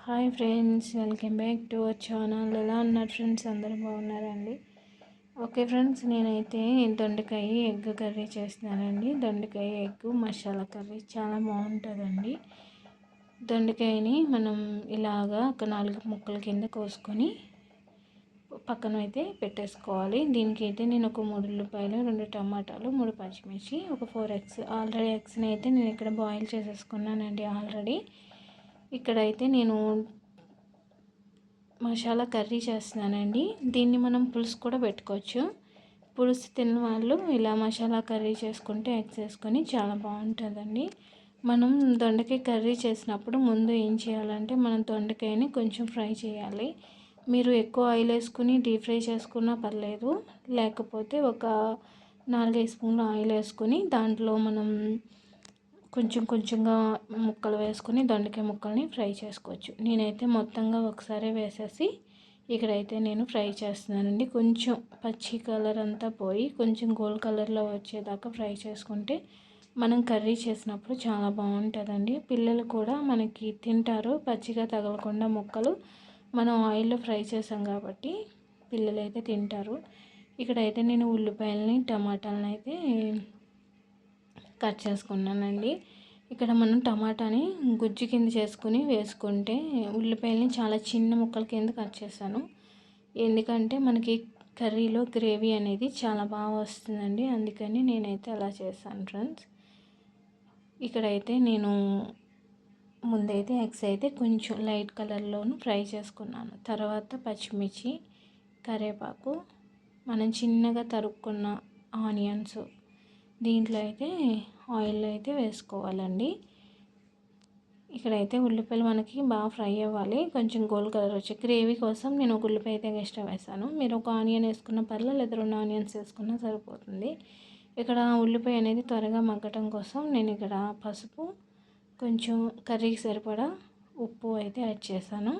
Hi friends, welcome back to our channel. ఎలా ఉన్నారు friends? అందరూ బాగున్నారండి? ఓకే ఫ్రెండ్స్, నేనైతే దొండకాయ ఎగ్ కర్రీ చేస్తున్నానండి. దొండకాయ ఎగ్ మసాలా కర్రీ చాలా బాగుంటుందండి. దొండకాయని మనం ఇలాగా ఒక 4 ముక్కల కింద కోసుకొని పక్కన అయితే పెట్టేసుకోవాలి. దీనికి అయితే నేను ఒక 3 ఉల్లిపాయలు, 2 టమాటాలు, 3 పచ్చిమిర్చి, ఒక 4 ఎగ్స్, ఆల్రెడీ ఎగ్స్ని అయితే నేను ఇక్కడ బాయిల్ చేసేసుకున్నానండి. ఆల్రెడీ ఇక్కడైతే నేను మసాలా కర్రీ చేస్తున్నానండి. దీన్ని మనం పులుసు కూడా పెట్టుకోవచ్చు. పులుసు తిన్న వాళ్ళు ఇలా మసాలా కర్రీ చేసుకుంటే ఎగ్స్ వేసుకొని చాలా బాగుంటుందండి. మనం దొండకాయ కర్రీ చేసినప్పుడు ముందు ఏం చేయాలంటే మనం దొండకాయని కొంచెం ఫ్రై చేయాలి. మీరు ఎక్కువ ఆయిల్ వేసుకుని డీప్ ఫ్రై చేసుకున్నా పర్లేదు, లేకపోతే ఒక 4-5 స్పూన్లు ఆయిల్ వేసుకొని దాంట్లో మనం కొంచెంగా ముక్కలు వేసుకొని దొండకాయ ముక్కల్ని ఫ్రై చేసుకోవచ్చు. నేనైతే మొత్తంగా ఒకసారి వేసేసి ఇక్కడైతే నేను ఫ్రై చేస్తున్నానండి. కొంచెం పచ్చి కలర్ అంతా పోయి కొంచెం గోల్డ్ కలర్లో వచ్చేదాకా ఫ్రై చేసుకుంటే మనం కర్రీ చేసినప్పుడు చాలా బాగుంటుందండి. పిల్లలు కూడా మనకి తింటారు, పచ్చిగా తగలకుండా ముక్కలు మనం ఆయిల్లో ఫ్రై చేసాం కాబట్టి పిల్లలు అయితే తింటారు. ఇక్కడైతే నేను ఉల్లిపాయలని, టమాటాలని అయితే కట్ చేసుకున్నానండి. ఇక్కడ మనం టమాటాని గుజ్జు కింద చేసుకుని వేసుకుంటే ఉల్లిపాయలని చాలా చిన్న ముక్కల కింద కట్ చేశాను. ఎందుకంటే మనకి కర్రీలో గ్రేవీ అనేది చాలా బాగా వస్తుందండి. అందుకని నేనైతే అలా చేశాను ఫ్రెండ్స్. ఇక్కడైతే నేను ముందైతే ఎగ్స్ అయితే కొంచెం లైట్ కలర్లోను ఫ్రై చేసుకున్నాను. తర్వాత పచ్చిమిర్చి, కరివేపాకు, మనం చిన్నగా తరుక్కున్న ఆనియన్స్ దీంట్లో అయితే ఆయిల్లో అయితే వేసుకోవాలండి. ఇక్కడైతే ఉల్లిపాయలు మనకి బాగా ఫ్రై అవ్వాలి, కొంచెం గోల్డ్ కలర్ వచ్చే గ్రేవీ కోసం నేను ఒక ఉల్లిపాయ అయితే ఎక్స్ట్రా వేసాను. మీరు ఒక ఆనియన్ వేసుకున్న పర్లేదు, లేదా 2 ఆనియన్స్ వేసుకున్నా సరిపోతుంది. ఇక్కడ ఉల్లిపాయ అనేది త్వరగా మగ్గటం కోసం నేను ఇక్కడ పసుపు, కొంచెం కర్రీకి సరిపడా ఉప్పు అయితే యాడ్ చేశాను.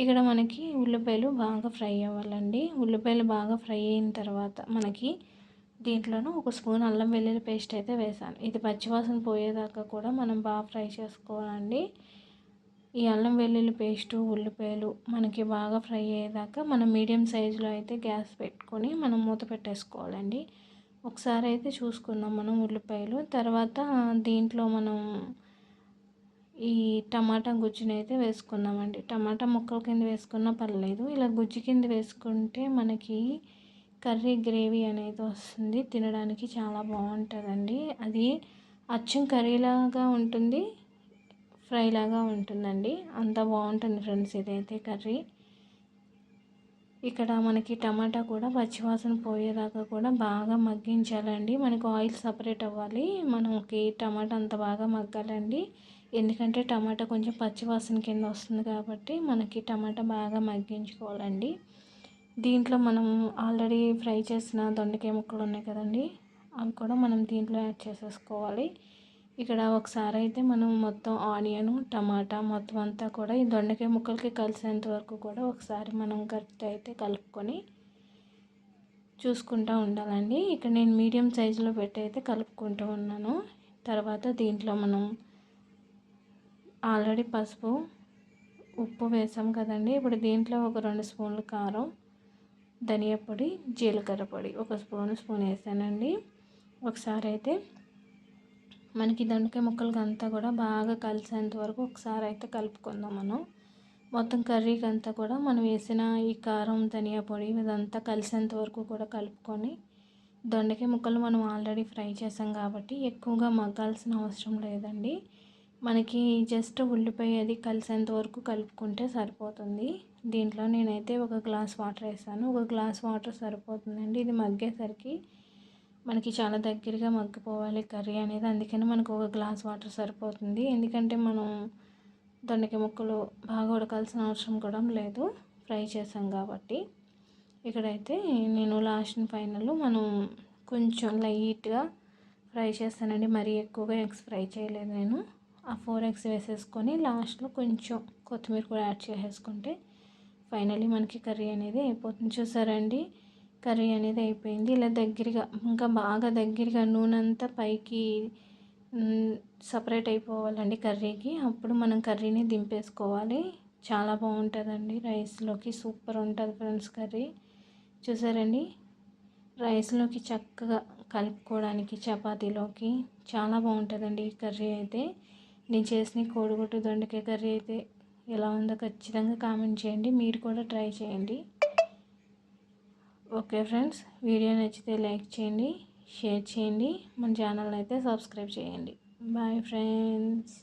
ఇక్కడ మనకి ఉల్లిపాయలు బాగా ఫ్రై అవ్వాలండి. ఉల్లిపాయలు బాగా ఫ్రై అయిన తర్వాత మనకి దీంట్లోనూ ఒక స్పూన్ అల్లం వెల్లుల్లి పేస్ట్ అయితే వేసాను. ఇది పచ్చివాసన పోయేదాకా కూడా మనం బాగా ఫ్రై చేసుకోవాలండి. ఈ అల్లం వెల్లుల్లి పేస్టు, ఉల్లిపాయలు మనకి బాగా ఫ్రై అయ్యేదాకా మనం మీడియం సైజులో అయితే గ్యాస్ పెట్టుకొని మనం మూత పెట్టేసుకోవాలండి. ఒకసారి అయితే చూసుకుందాం మనం ఉల్లిపాయలు. తర్వాత దీంట్లో మనం ఈ టమాటా గుజ్జుని అయితే వేసుకుందామండి. టమాటా ముక్కల కింద వేసుకున్నా పర్లేదు, ఇలా గుజ్జు కింద వేసుకుంటే మనకి కర్రీ గ్రేవీ అనేది వస్తుంది, తినడానికి చాలా బాగుంటుందండి. అది అచ్చం కర్రీలాగా ఉంటుంది, ఫ్రైలాగా ఉంటుందండి. అంత బాగుంటుంది ఫ్రెండ్స్ ఇదైతే కర్రీ. ఇక్కడ మనకి టమాటా కూడా పచ్చివాసన పోయేదాకా కూడా బాగా మగ్గించాలండి. మనకు ఆయిల్ సపరేట్ అవ్వాలి, మనకి టమాటా అంత బాగా మగ్గాలండి. ఎందుకంటే టమాటా కొంచెం పచ్చివాసన కింద వస్తుంది కాబట్టి మనకి టమాటా బాగా మగ్గించుకోవాలండి. దీంట్లో మనం ఆల్రెడీ ఫ్రై చేసిన దొండకాయ ముక్కలు ఉన్నాయి కదండి, అవి కూడా మనం దీంట్లో యాడ్ చేసేసుకోవాలి. ఇక్కడ ఒకసారి అయితే మనం మొత్తం ఆనియన్, టమాటా మొత్తం అంతా కూడా ఈ దొండకాయ ముక్కలకి కలిసేంత వరకు కూడా ఒకసారి మనం గట్టి అయితే కలుపుకొని చూసుకుంటూ ఉండాలండి. ఇక్కడ నేను మీడియం సైజులో పెట్టి అయితే కలుపుకుంటూ ఉన్నాను. తర్వాత దీంట్లో మనం ఆల్రెడీ పసుపు, ఉప్పు వేసాం కదండి. ఇప్పుడు దీంట్లో ఒక 2 స్పూన్లు కారం, ధనియా పొడి, జీలకర్ర పొడి ఒక స్పూన్ వేసానండి. ఒకసారి అయితే మనకి దొండకాయ ముక్కలకి అంతా కూడా బాగా కలిసేంత వరకు ఒకసారి అయితే కలుపుకుందాం. మనం మొత్తం కర్రీకి అంతా కూడా మనం వేసిన ఈ కారం, ధనియా పొడి ఇదంతా కలిసేంత వరకు కూడా కలుపుకొని, దొండకాయ ముక్కలు మనం ఆల్రెడీ ఫ్రై చేసాం కాబట్టి ఎక్కువగా మగ్గాల్సిన అవసరం లేదండి. మనకి జస్ట్ ఉల్లిపాయ అది కలిసేంత వరకు కలుపుకుంటే సరిపోతుంది. దీంట్లో నేనైతే ఒక గ్లాస్ వాటర్ వేసాను. ఒక గ్లాస్ వాటర్ సరిపోతుందండి. ఇది మగ్గేసరికి మనకి చాలా దగ్గరగా మగ్గిపోవాలి కర్రీ అనేది, అందుకని మనకు ఒక గ్లాస్ వాటర్ సరిపోతుంది. ఎందుకంటే మనం దొండకాయ ముక్కలు బాగా ఉడకాల్సిన అవసరం కూడా లేదు, ఫ్రై చేసాం కాబట్టి. ఇక్కడైతే నేను లాస్ట్ ఫైనల్ మనం కొంచెం లైట్గా ఫ్రై చేస్తానండి, మరీ ఎక్కువగా ఎగ్స్ ఫ్రై చేయలేదు నేను. ఆ 4 ఎగ్స్ వేసేసుకొని లాస్ట్లో కొంచెం కొత్తిమీర కూడా యాడ్ చేసేసుకుంటే ఫైనల్లీ మనకి కర్రీ అనేది అయిపోతుంది. చూసారండి, కర్రీ అనేది అయిపోయింది. ఇలా దగ్గరగా, ఇంకా బాగా దగ్గరగా నూనె అంతా పైకి సపరేట్ అయిపోవాలండి కర్రీకి. అప్పుడు మనం కర్రీని దింపేసుకోవాలి. చాలా బాగుంటుందండి. రైస్లోకి సూపర్ ఉంటుంది ఫ్రెండ్స్ కర్రీ. చూసారండి, రైస్లోకి చక్కగా కలుపుకోవడానికి చపాతీలోకి చాలా బాగుంటుందండి ఈ కర్రీ అయితే. నేను చేసిన కోడిగుడ్డు దొండకాయ కర్రీ అయితే ఎలా ఉందో ఖచ్చితంగా కామెంట్ చేయండి. మీరు కూడా ట్రై చేయండి. ఓకే ఫ్రెండ్స్, వీడియో నచ్చితే లైక్ చేయండి, షేర్ చేయండి, మన ఛానల్ అయితే సబ్స్క్రైబ్ చేయండి. Bye friends.